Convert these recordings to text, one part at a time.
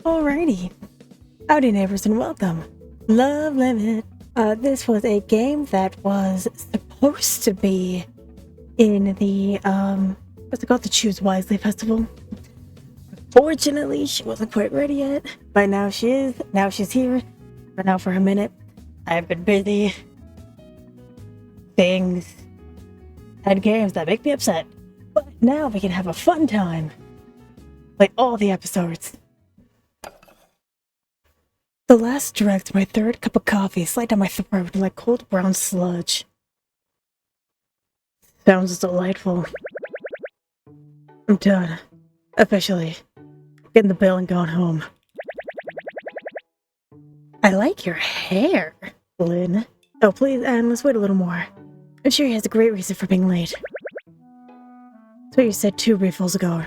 Alrighty. Howdy Neighbors and welcome. Love Limit. This was a game that was supposed to be in the, what's it called? The Choose Wisely Festival. Fortunately, she wasn't quite ready yet, but now she is. Now she's here. But now for a minute, I've been busy. Things and games that make me upset. But now we can have a fun time. Like all the episodes. The last dragged my third cup of coffee slide down my throat like cold brown sludge. Sounds delightful. I'm done. Officially. Getting the bill and going home. I like your hair, Lynn. Oh, please, Anne, let's wait a little more. I'm sure he has a great reason for being late. That's what you said 2 refills ago.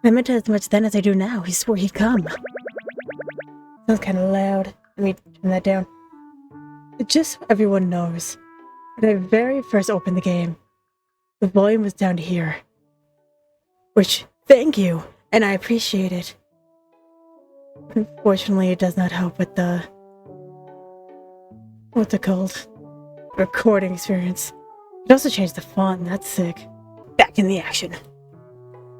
I meant it as much then as I do now. He swore he'd come. Sounds kind of loud. Let me turn that down. Just so everyone knows, when I very first opened the game, the volume was down to here. Which, thank you, and I appreciate it. Unfortunately, it does not help with the... what's it called? Recording experience. It also changed the font, that's sick. Back in the action.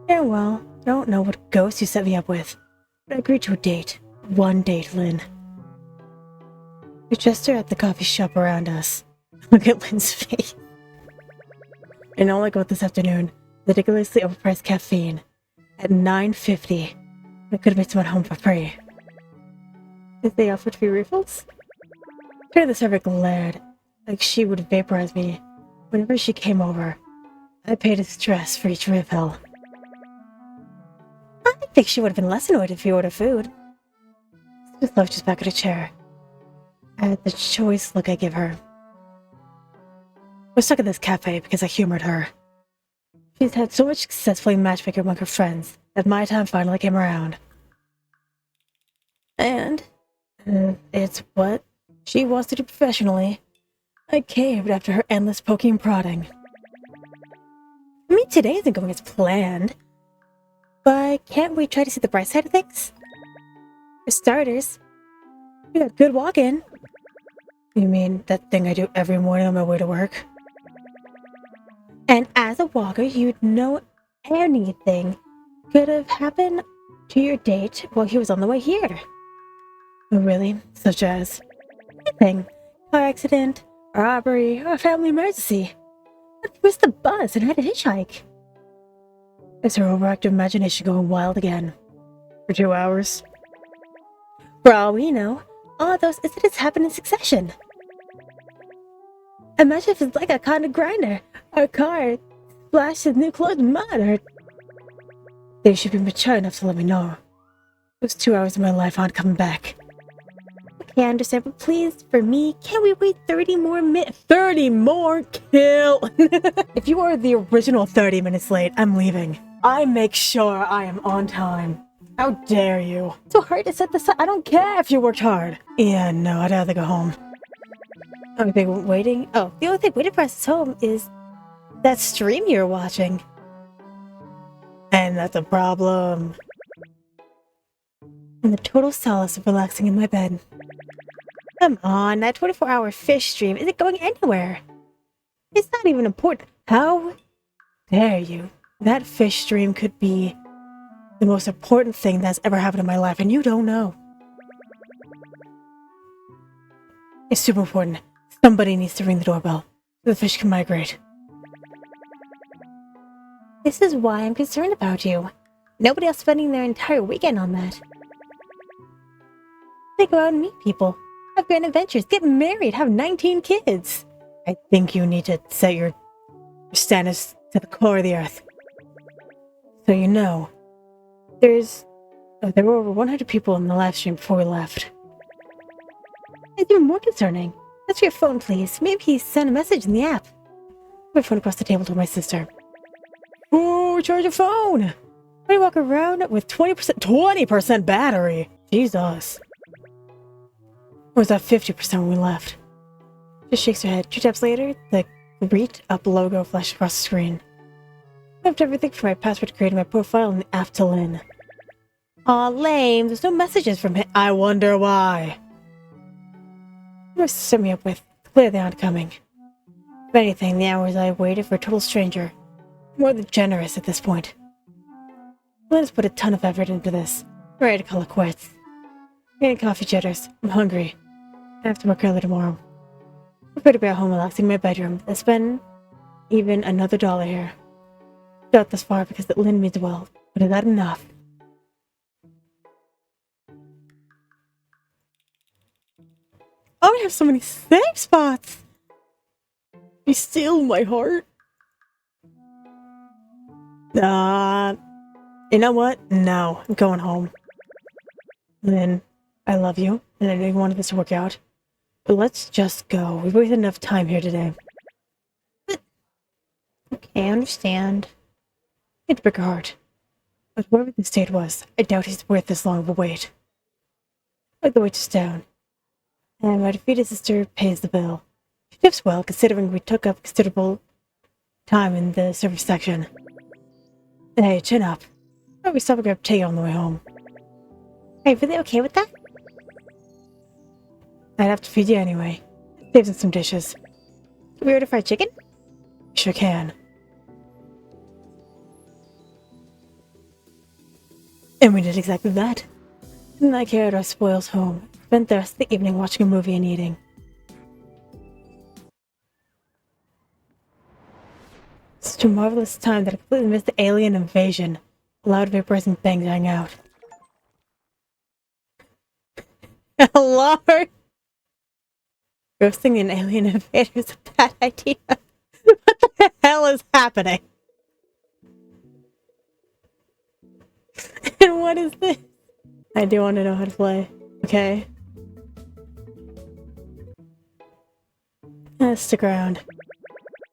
Yeah, well, I don't know what ghost you set me up with, but I agreed to a date. 1 date, Lynn. We gesture at the coffee shop around us. Look at Lynn's face. And all I got this afternoon, ridiculously overpriced caffeine. At $9.50. I could have made someone home for free. Did they offer 3 refills? Sure, the server glared, like she would vaporize me. Whenever she came over, I paid a stress for each refill. I think she would have been less annoyed if you ordered food. Just slouches back at a chair. At the choice look I give her. We're stuck at this cafe because I humored her. She's had so much success playing matchmaker among her friends that my time finally came around. And it's what she wants to do professionally. I caved after her endless poking and prodding. I mean, today isn't going as planned. But can't we try to see the bright side of things? For starters, we got good walk-in. You mean that thing I do every morning on my way to work? And as a walker, you'd know anything could have happened to your date while he was on the way here. Oh, really? Such as anything. Car accident, a robbery, or a family emergency. But he missed the bus and had to hitchhike. Is her overactive imagination going wild again? For 2 hours? For all we know, all those incidents happen in succession. Imagine if it's like a cotton grinder, or a car splashed with new clothes in mud, or... They should be mature enough to let me know. Those 2 hours of my life aren't coming back. Okay, I understand, but please, for me, can't we wait 30 more minutes? 30 more? Kill! If you are the original 30 minutes late, I'm leaving. I make sure I am on time. How dare you? It's so hard to set this up. I don't care if you worked hard. Yeah, no, I'd rather go home. Only thing waiting? Oh, the only thing waiting for us home is that stream you're watching. And that's a problem. And the total solace of relaxing in my bed. Come on, that 24-hour fish stream isn't going anywhere. It's not even important. How dare you? That fish stream could be the most important thing that's ever happened in my life, and you don't know. It's super important. Somebody needs to ring the doorbell so the fish can migrate. This is why I'm concerned about you. Nobody else spending their entire weekend on that. They go out and meet people, have grand adventures, get married, have 19 kids. I think you need to set your standards to the core of the earth. So you know, there were over 100 people in the live stream before we left. It's even more concerning. Answer your phone, please. Maybe he sent a message in the app. My phone across the table to my sister. Ooh, charge your phone! Why do you walk around with 20% battery? Jesus. Or was that 50% when we left? Just shakes her head. 2 taps later, the Read Up logo flashed across the screen. I left everything from my password to create my profile and the app to Lynn. Aw, lame. There's no messages from him. I wonder why. What was set me up with? Clearly not coming. If anything, the hours I waited for a total stranger. More than generous at this point. Let's put a ton of effort into this. I'm ready to call it quits. I'm getting coffee jitters. I'm hungry. I have to work early tomorrow. I prefer to be at home relaxing in my bedroom. I spend even another $1 here. Got this far because Lynn means well, but is that enough? Oh, we have so many safe spots! You steal my heart. You know what? No, I'm going home. Lynn, I love you, and I know you wanted this to work out. But let's just go. We've wasted enough time here today. But, okay, I understand. It's break her heart. But whoever this date was, I doubt he's worth this long of a wait. Like the waitress down. And my defeated sister pays the bill. She tips well, considering we took up considerable time in the service section. Hey, chin up. Probably stop and grab tea on the way home. Are you really okay with that? I'd have to feed you anyway. Saves us some dishes. Can we order fried chicken? Sure can. And we did exactly that. And I carried our spoils home. Spent the rest of the evening watching a movie and eating. Such a marvelous time that I completely missed the alien invasion. Loud vapors and bangs rang out. Hello? Roasting an alien invader is a bad idea. What the hell is happening? And what is this? I do want to know how to play. Okay. Stick around.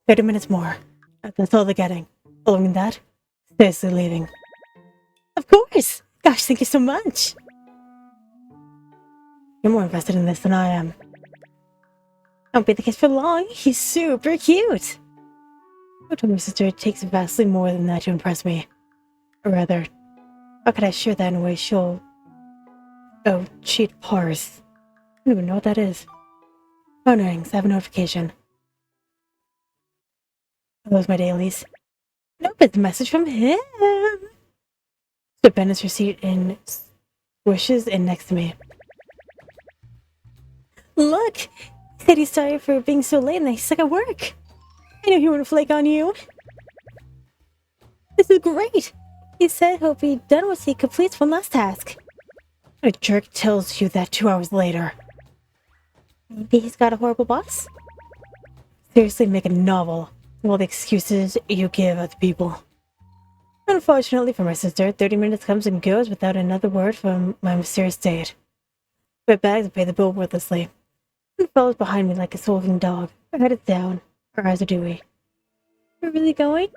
30 minutes more. That's all they're getting. Following that, seriously leaving. Of course! Gosh, thank you so much! You're more invested in this than I am. Won't be the case for long. He's super cute! I told my sister it takes vastly more than that to impress me. Or rather, how could I share that in a way she'll... Oh, cheat parse. I don't even know what that is. Phone rings. I have a notification. Are those my dailies? Nope, it's a message from him! So Ben is receipt in wishes in next to me. Look! He said he's sorry for being so late and he's stuck at work. I knew he wouldn't flake on you. This is great! He said he'll be done once he completes one last task. A jerk tells you that 2 hours later. Maybe he's got a horrible boss? Seriously, make a novel of all the excuses you give other people. Unfortunately for my sister, 30 minutes comes and goes without another word from my mysterious date. My bags and pay the bill wordlessly. And follows behind me like a sulking dog. Her head is down. Her eyes are dewy. We're really going?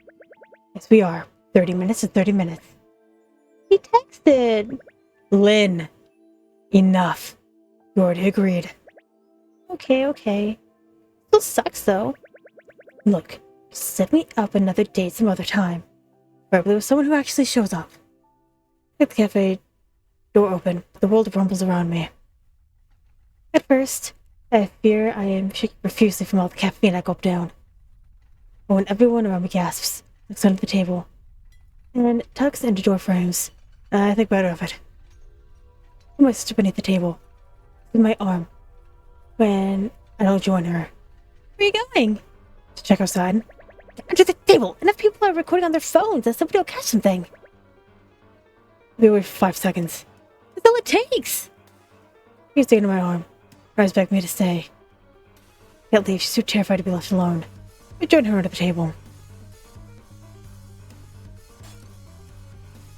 Yes, we are. 30 minutes is 30 minutes. He texted. Lynn. Enough. You already agreed. Okay. Still sucks, though. Look, set me up another date some other time. Probably with someone who actually shows up. Get the cafe door open. The world rumbles around me. At first, I fear I am shaking profusely from all the caffeine I gulp down. But when everyone around me gasps, looks under the table, and tucks into door frames, I think better of it. I my sister beneath the table, with my arm, when I don't join her. Where are you going? To check outside. Under the table! Enough people are recording on their phones that somebody will catch something. I'll be away for 5 seconds. That's all it takes! She's taking my arm. Tries begging me to stay. Can't leave, she's too terrified to be left alone. I join her under the table.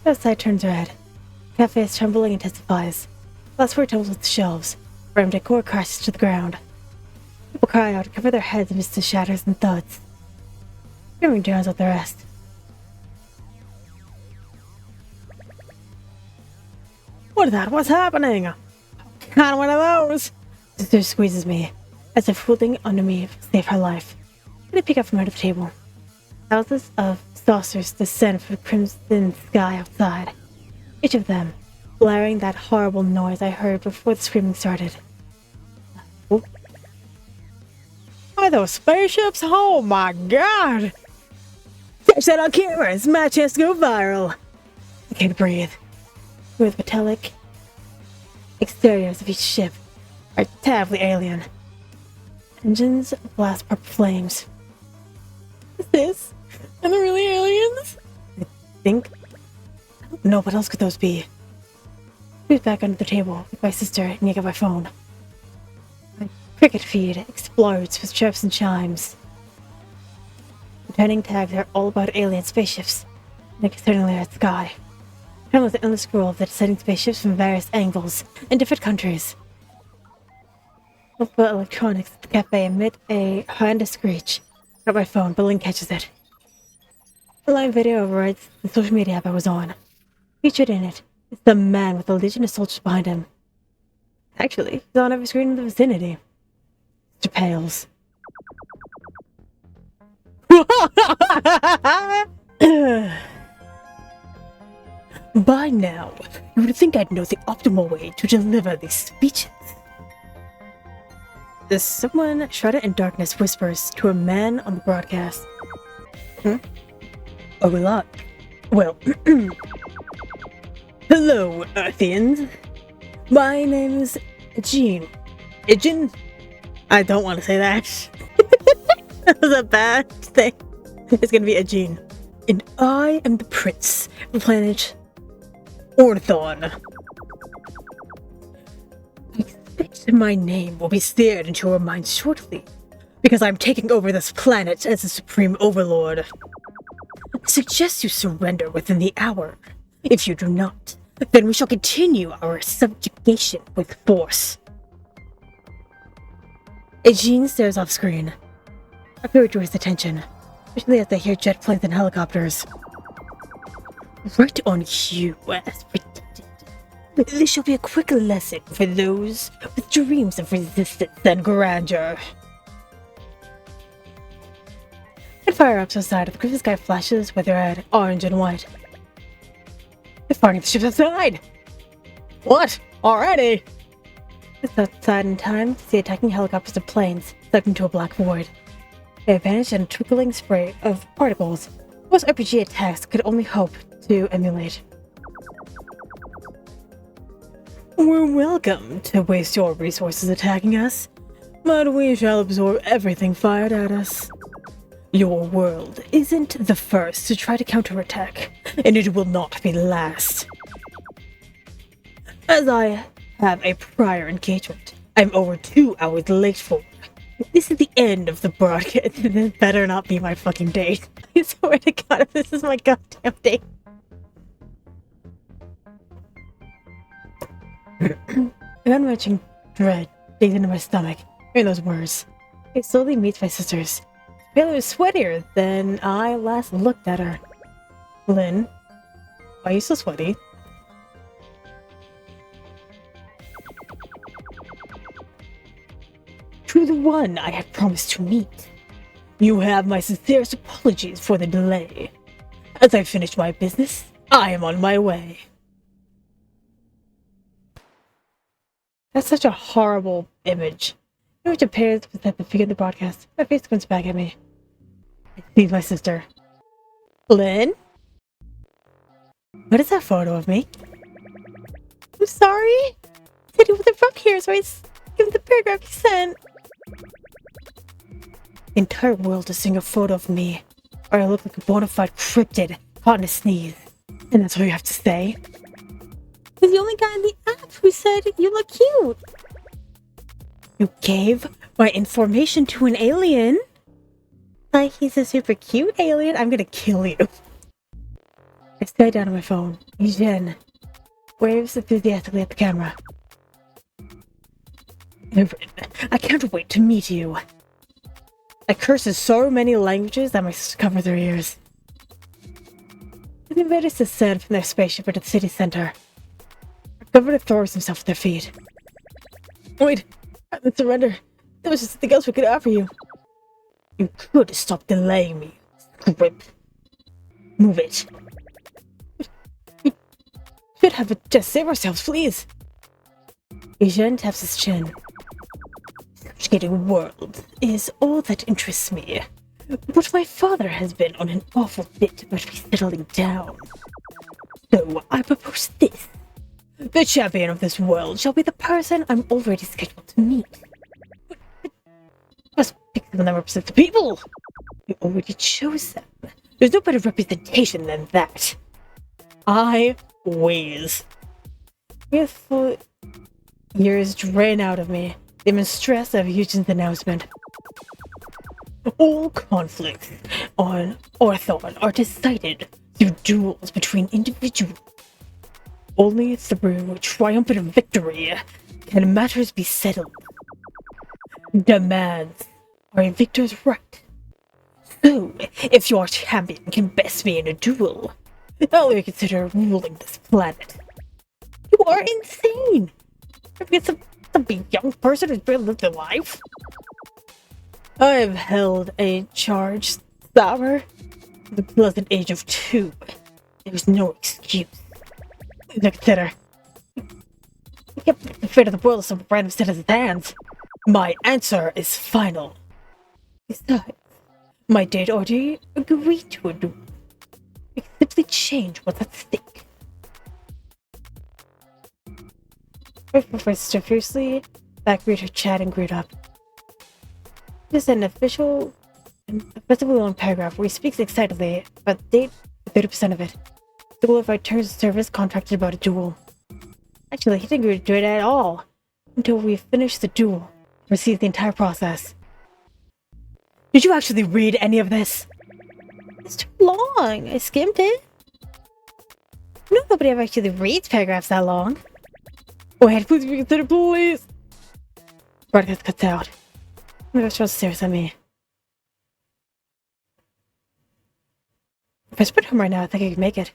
Outside turns red. The cafe is trembling and testifies. Glassware tumbles with the shelves. Random decor crashes to the ground. People cry out, cover their heads amidst the shatters and thuds. Screaming drowns out the rest. What is that? What's happening? Not one of those! Sister squeezes me, as if holding under me to save her life. I pick up from under the table. Thousands of saucers descend from the crimson sky outside. Each of them, blaring that horrible noise I heard before the screaming started. Oh. Are those spaceships? Oh my god! Catch that on camera! It's my chance to go viral! I can't breathe. With metallic exteriors of each ship are terribly alien. Engines blast purple flames. Is this? Are they really aliens? I think. I don't know, what else could those be? She was back under the table with my sister and I got my phone. My cricket feed explodes with chirps and chimes. Returning tags are all about alien spaceships in a concerning layered sky. Turn with the endless scroll of the descending spaceships from various angles in different countries. Multiple electronics at the cafe emit a horrendous screech. I got my phone, but Link catches it. The live video overrides the social media app I was on. Featured in it is the man with a legion of soldiers behind him. Actually, he's on every screen in the vicinity. Mr. Pales. By now, you would think I'd know the optimal way to deliver these speeches. Someone shrouded in darkness whispers to a man on the broadcast. Are we live? Well, hello, Earthians. My name's Jean. Ijin? I don't want to say that. That was a bad thing. It's gonna be a Jean. And I am the prince of the planet Orthon. I expect my name will be seared into your minds shortly, because I'm taking over this planet as the supreme overlord. I suggest you surrender within the hour. If you do not, then we shall continue our subjugation with force. Jean stares off screen. I feel it draws his attention, especially as they hear jet planes and helicopters. Right on cue, as predicted. This shall be a quick lesson for those with dreams of resistance and grandeur. And fire-ups outside of the Christmas sky flashes with red, orange, and white. They're firing the ships outside! What? Already? It's outside in time to see attacking helicopters and planes sucked into a black void. They vanished in a twinkling spray of particles most RPG attacks could only hope to emulate. We're welcome to waste your resources attacking us, but we shall absorb everything fired at us. Your world isn't the first to try to counterattack, and it will not be the last. As I have a prior engagement I'm over 2 hours late for. This is the end of the broadcast. This better not be my fucking date. I swear to God, if this is my goddamn date. An unmatching dread digs into my stomach, hearing those words. It slowly meets my sister's. Bailey was sweatier than I last looked at her. Lynn, why are you so sweaty? To the one I had promised to meet. You have my sincerest apologies for the delay. As I finish my business, I am on my way. That's such a horrible image. Which appears was at the beginning of the broadcast. My face comes back at me. I see my sister. Lynn? What is that photo of me? I'm sorry? Said you wasn't from here, so I skimmed the paragraph you sent. The entire world is seeing a photo of me, or I look like a bona fide cryptid caught in a sneeze. And that's all you have to say? He's the only guy in the app who said you look cute. You gave my information to an alien? Like he's a super cute alien? I'm gonna kill you. I stare down on my phone. Jen waves enthusiastically at the camera. I can't wait to meet you. I curse in so many languages that my sister covers her ears. The invaders descend from their spaceship into the city center. Our governor throws himself at their feet. Wait, I didn't surrender. There was just something else we could offer you. You could stop delaying me. Grip. Move it. could have just save ourselves, please. Asian taps his chin. Subjugating world is all that interests me. But my father has been on an awful bit about me settling down. So I propose this. The champion of this world shall be the person I'm already scheduled to meet. Must pick someone that represents the people. We already chose them. There's no better representation than that. I wheeze. Youthful years drain out of me. The immense stress of Eugen's announcement. All conflicts on Orthon are decided through duels between individuals. Only through triumphant victory can matters be settled. Demands are a victor's right. So, if your champion can best me in a duel, I'll reconsider ruling this planet. You are insane! It's some young person who's barely lived their life. I've held a charge sour from the pleasant age of 2. There's no excuse. Consider. I can't put the fate of the world in some random citizen's hands. My answer is final. Besides, my date already agreed to a duel. We can simply change what's at stake. Professor stood fiercely, back read her chat and greet up. This is an offensively long paragraph where he speaks excitedly about the date, 30% of it. Duel if I turns service contracted about a duel. Actually, he didn't agree to do it at all until we finished the duel. Receive the entire process. Did you actually read any of this? It's too long. I skimmed it. No, nobody ever actually reads paragraphs that long. Go ahead, please reconsider, please. Broadcast cuts out. The restaurant stares at me. If I split home right now, I think I could make it.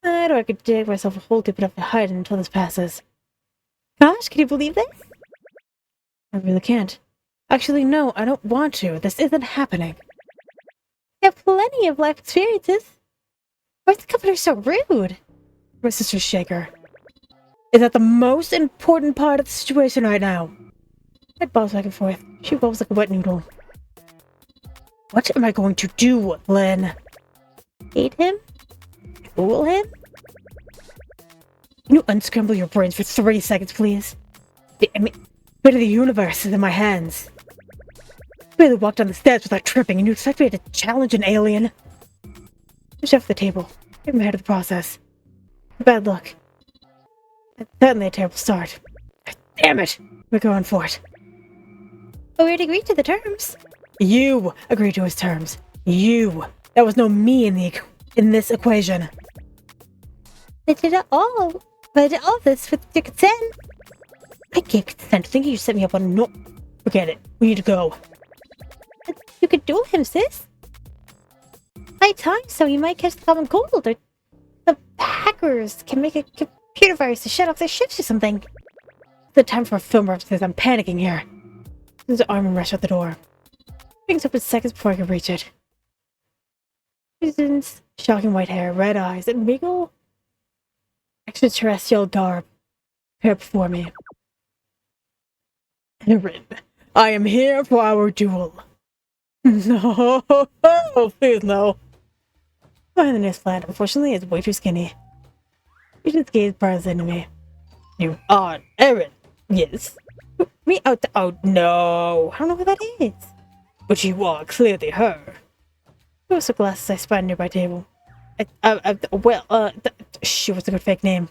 I know I could dig myself a hole deep enough to hide until this passes. Gosh, can you believe this? I really can't. Actually, no, I don't want to. This isn't happening. I have plenty of life experiences. Why is the company so rude? My sister's shaker. Is that the most important part of the situation right now? I bobs back and forth. She bobs like a wet noodle. What am I going to do, Lynn? Hate him? Fool him? Can you unscramble your brains for 3 seconds, please? I mean, bit of the universe is in my hands. I barely walked down the steps without tripping, and you expect me to challenge an alien? Push off the table. Get my head of the process. Bad luck. That's certainly a terrible start. Damn it! We're going for it. But we already agreed to the terms. You agreed to his terms. You. That was no me in this equation. I did it all. But I did all this with your consent. I gave consent, thinking you set me up on no. Forget it. We need to go. But you could duel him, sis. High time, so you might catch the common cold, or the hackers can make a computer virus to shut off their ships or something. It's the time for a film references. I'm panicking here. There's an arm and rush out the door. Things open seconds before I can reach it. Susan's shocking white hair, red eyes, and regal extraterrestrial garb appear before me. Erin, I am here for our duel. No, please no. Behind the nearest plant, unfortunately, is way too skinny. Susan's gaze burns into me. You are Erin, yes. Me out the— oh no, I don't know who that is. But you are clearly her. There was some glasses I spied on a nearby table. Shoot, what's a good fake name?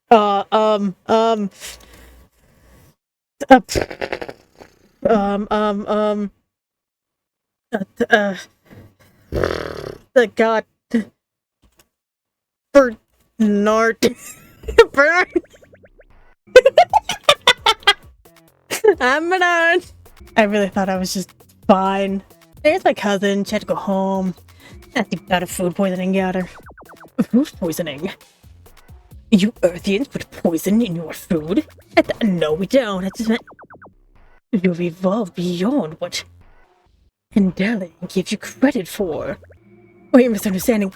The god. Bernard. Bernard. I'm Bernard. I really thought I was just fine. There's my cousin. She had to go home. Nasty bout of food poisoning got her. Food poisoning? You Earthians put poison in your food? No, we don't. That's just— you've evolved beyond what Handeli gives you credit for. Oh, you're misunderstanding.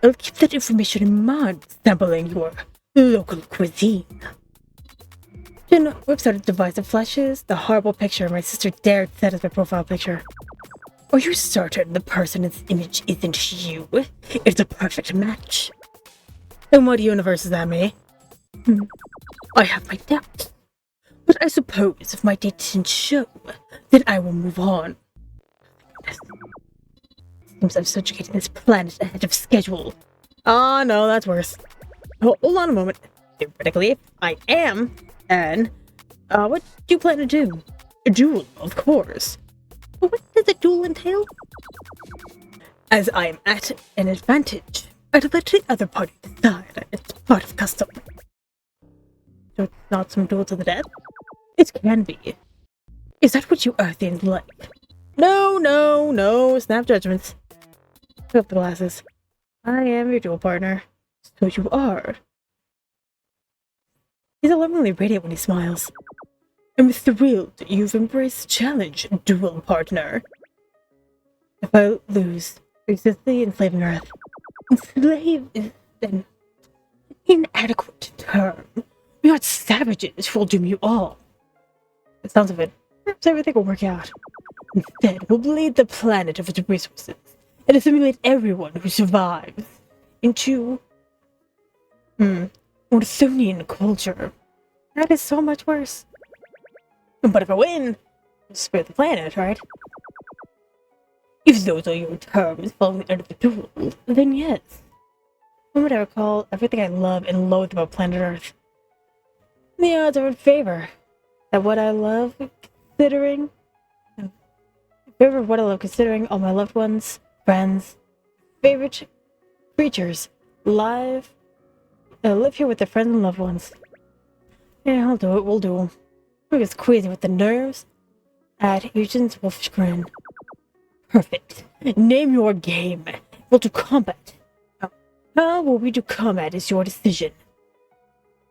I'll keep that information in mind, sampling your local cuisine. Jin whips out a device that flashes the horrible picture my sister dared set as my profile picture. Are you certain the person in this image isn't you? It's a perfect match. In what universe is that, me? I have my doubts. But I suppose if my date didn't show, then I will move on. Seems I've subjugated this planet ahead of schedule. Ah, no, that's worse. Hold on a moment. Theoretically, if I am, and what do you plan to do? A duel, of course. But what does a duel entail? As I am at an advantage, I'd let the other party decide. It's part of custom. So it's not some duel to the death? It can be. Is that what you Earthians like? No, snap judgments. Pick up the glasses. I am your duel partner. So you are. He's alarmingly radiant when he smiles. I'm thrilled you've embraced the challenge, duel partner. If I lose, resist the enslaving Earth. Enslave is an inadequate term. We aren't savages who will doom you all. It sounds of it. Perhaps everything will work out. Instead, we'll bleed the planet of its resources and assimilate everyone who survives into Orthonian culture. That is so much worse. But if I win, I'll spare the planet, right? If those are your terms following the end of the duel, then yes. When would I recall everything I love and loathe about planet Earth? The odds are in favor that what I love considering all my loved ones, friends, favorite creatures, live here with their friends and loved ones. Yeah, I'll do it, we'll do. We're just queasy with the nerves at Eugen's wolfish grin. Perfect. Name your game. We'll do combat. How will we do combat is your decision.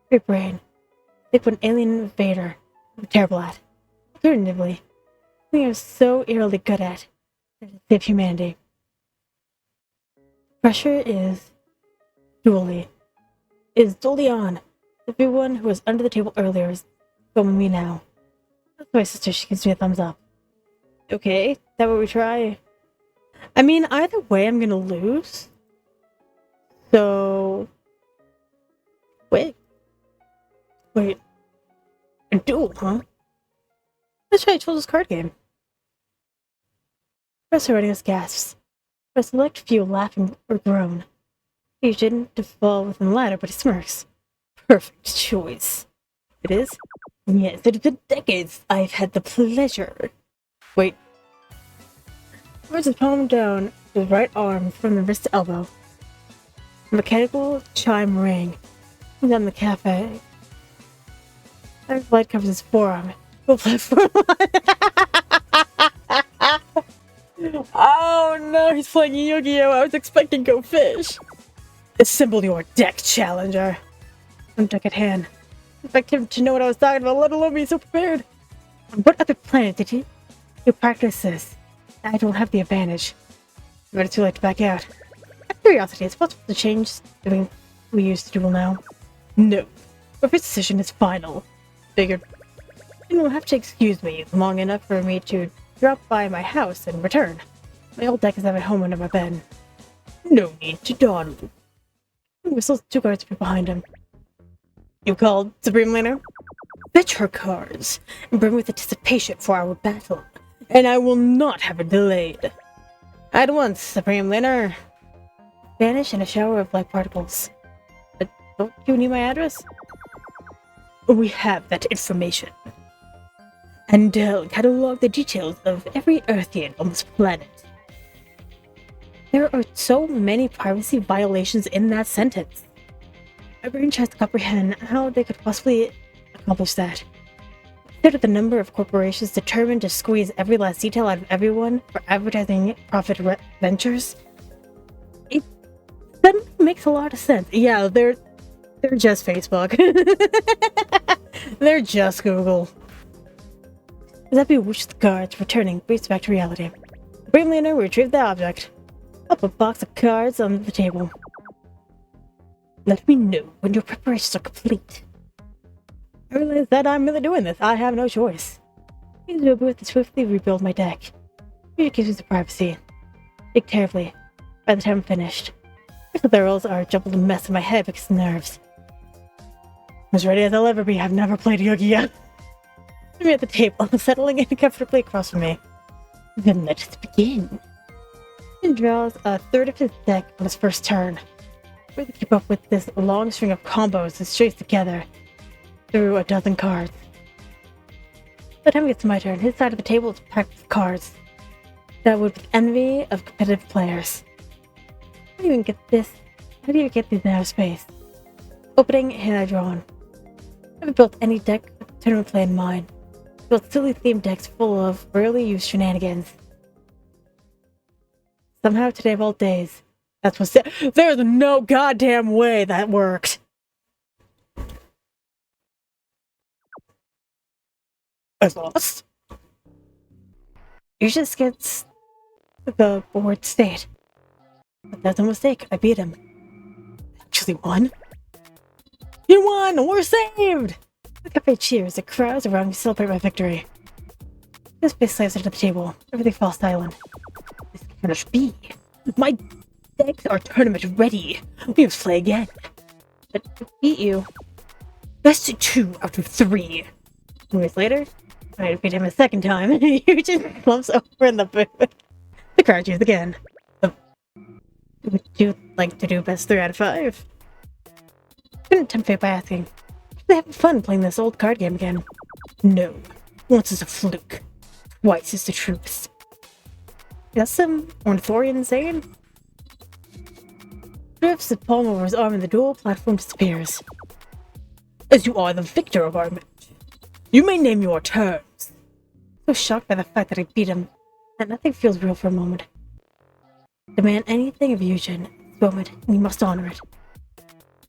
Great brain. Think what an alien invader. I'm terrible at. Alternatively, we are so eerily good at to save humanity. Pressure is duly on. Everyone who was under the table earlier is filming me now. That's my sister, she gives me a thumbs up. Okay, that what we try? I mean, either way I'm gonna lose. So... Wait. A duel, huh? Let's try a children's card game. Professor Reddingus gasps. A select few laugh or groan. He didn't fall within the ladder, but he smirks. Perfect choice. It is? Yes, it has been decades I've had the pleasure. Wait. Puts his palm down his right arm from the wrist to elbow. A mechanical chime rang. He's on the cafe. The light covers his forearm. Full platform. Oh no, he's playing Yu-Gi-Oh! I was expecting Go Fish. Assemble your deck, challenger. One deck at hand. I expect him to know what I was talking about, let alone be so prepared. On what other planet did you practice this? I don't have the advantage. But it's too late to back out. Out of curiosity, is it possible to change something we use to duel now? No. But his decision is final. Figured. You will have to excuse me long enough for me to drop by my house and return. My old deck is at my home under my bed. No need to dawdle. He whistles 2 guards behind him. You called, Supreme Laner? Fetch her cards, and bring with anticipation for our battle, and I will not have it delayed. At once, Supreme Laner. Vanish in a shower of light particles. But don't you need my address? We have that information. And I'll catalog the details of every Earthian on this planet. There are so many privacy violations in that sentence. My brain tries to comprehend how they could possibly accomplish that. Consider the number of corporations determined to squeeze every last detail out of everyone for advertising profit ventures. It suddenly makes a lot of sense. Yeah, they're just Facebook. They're just Google. As that bewitched guards returning brings back to reality. The Supreme Leader retrieved the object. Up a box of cards on the table. Let me know when your preparations are complete. I realize that I'm really doing this. I have no choice. I need to be able to swiftly rebuild my deck. It gives me some privacy. Think carefully. By the time I'm finished, the rolls are a jumbled mess in my head because of nerves. As ready as I'll ever be, I've never played Yu-Gi yet. I'm at the table, settling in comfortably across from me. Then let us begin. He draws a third of his deck on his first turn. We're to keep up with this long string of combos that strings together through a dozen cards. By the time it gets to my turn, his side of the table is packed with cards that would be envy of competitive players. How do you even get this? How do you get these in outer space? Opening, hand I drawn. I haven't built any deck with the tournament play in mind. I built silly themed decks full of rarely used shenanigans. Somehow today of all days, that's what's there's no goddamn way that worked. I lost. Usually just gets the board state. But that's a mistake. I beat him. Actually won. You won! We're saved! The cafe cheers. The crowds around me celebrate my victory. This face slams into the table. Everything falls silent. This cannot be. My decks are tournament ready. We must play again. But to beat you, best 2 out of 3. Minutes later, I defeat him a second time, and he just slumps over in the booth. The crowd cheers again. Would you like to do best 3 out of 5? Couldn't tempt fate by asking, are they having fun playing this old card game again? No. Once is a fluke. Twice is the truth. That's some Ornithorian saying? Drifts the palm over his arm and the duel platform disappears. As you are the victor of our match, you may name your terms. So shocked by the fact that I beat him, that nothing feels real for a moment. Demand anything of Eugen at this moment, and you must honor it.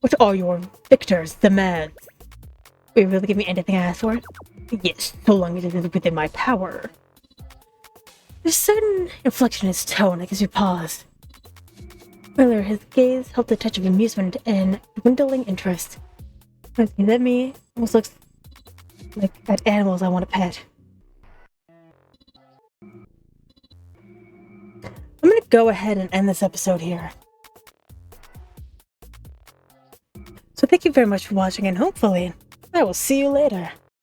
What are your victor's demands? Will you really give me anything I ask for? Yes, so long as it is within my power. There's a certain inflection in his tone that gives me pause. Earlier, his gaze held a touch of amusement and dwindling interest. As he at me, almost looks like at animals I want to pet. I'm gonna go ahead and end this episode here. So thank you very much for watching, and hopefully I will see you later.